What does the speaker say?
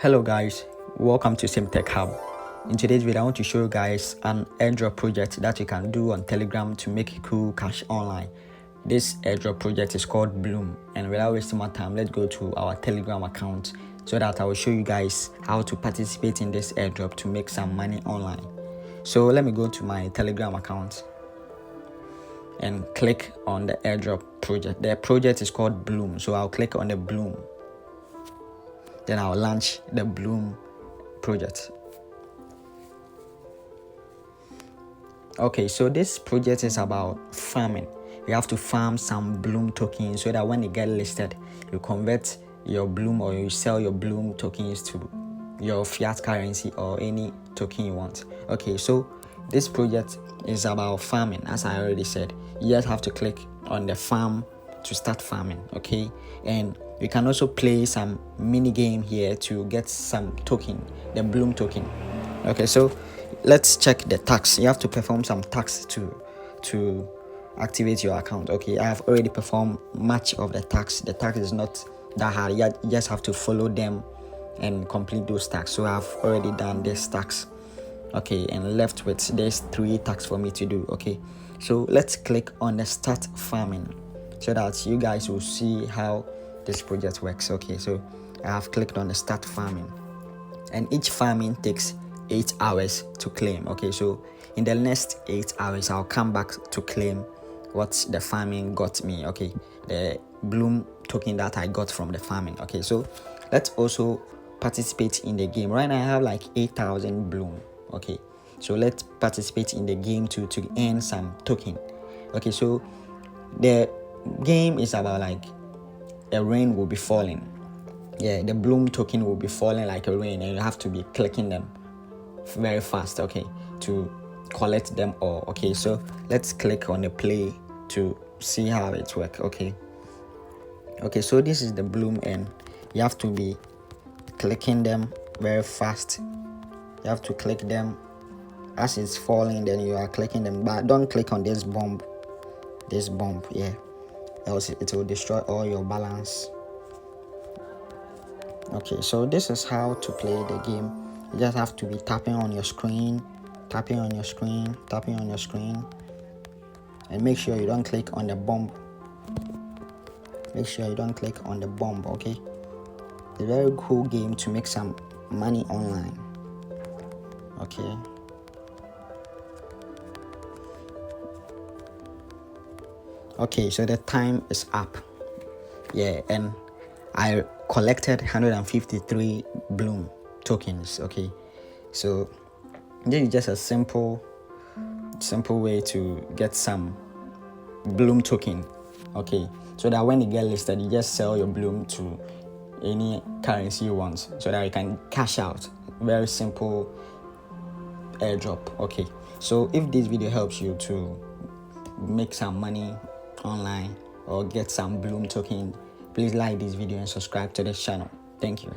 Hello guys, welcome to Tech Hub. In today's video I want to show you guys an airdrop project that you can do on Telegram to make cool cash online. This airdrop project is called BLUM, and without wasting my time, let's go to our Telegram account so that I will show you guys how to participate in this airdrop to make some money online. So let me go to my Telegram account and click on the airdrop project. The project is called BLUM, so I'll click on the BLUM. Then I'll launch the BLUM project. Okay, so this project is about farming. You have to farm some BLUM tokens so that when they get listed, you convert your BLUM or you sell your BLUM tokens to your fiat currency or any token you want. Okay, so this project is about farming. As I already said, you just have to click on the farm to start farming. Okay, and you can also play some mini game here to get some token, the BLUM token. Okay, so let's check the tax. You have to perform some tax to activate your account. Okay, I have already performed much of the tax. The tax is not that hard. You just have to follow them and complete those tax. So I've already done this tax. Okay, and left with there's 3 tax for me to do. Okay, so let's click on the start farming so that you guys will see how this project works. Okay, so I have clicked on the start farming, and each farming takes 8 hours to claim. Okay, so in the next 8 hours I'll come back to claim what the farming got me. Okay, the BLUM token that I got from the farming. Okay, so let's also participate in the game. Right now I have like 8,000 BLUM. Okay, so let's participate in the game to earn some token. Okay, so the game is about like a rain will be falling. Yeah, the BLUM token will be falling like a rain, and you have to be clicking them very fast, okay, to collect them all. Okay, so let's click on the play to see how it works. Okay, so this is the BLUM, and you have to be clicking them very fast. You have to click them as it's falling, then you are clicking them, but don't click on this bomb, yeah, else it will destroy all your balance. Okay, so this is how to play the game. You just have to be tapping on your screen, and make sure you don't click on the bomb. Okay, it's a very cool game to make some money online. Okay, so the time is up. Yeah, and I collected 153 BLUM tokens. Okay, so this is just a simple way to get some BLUM token. Okay, so that when you get listed, you just sell your BLUM to any currency you want so that you can cash out. Very simple airdrop. Okay, so if this video helps you to make some money online or get some BLUM token, please like this video and subscribe to this channel. Thank you.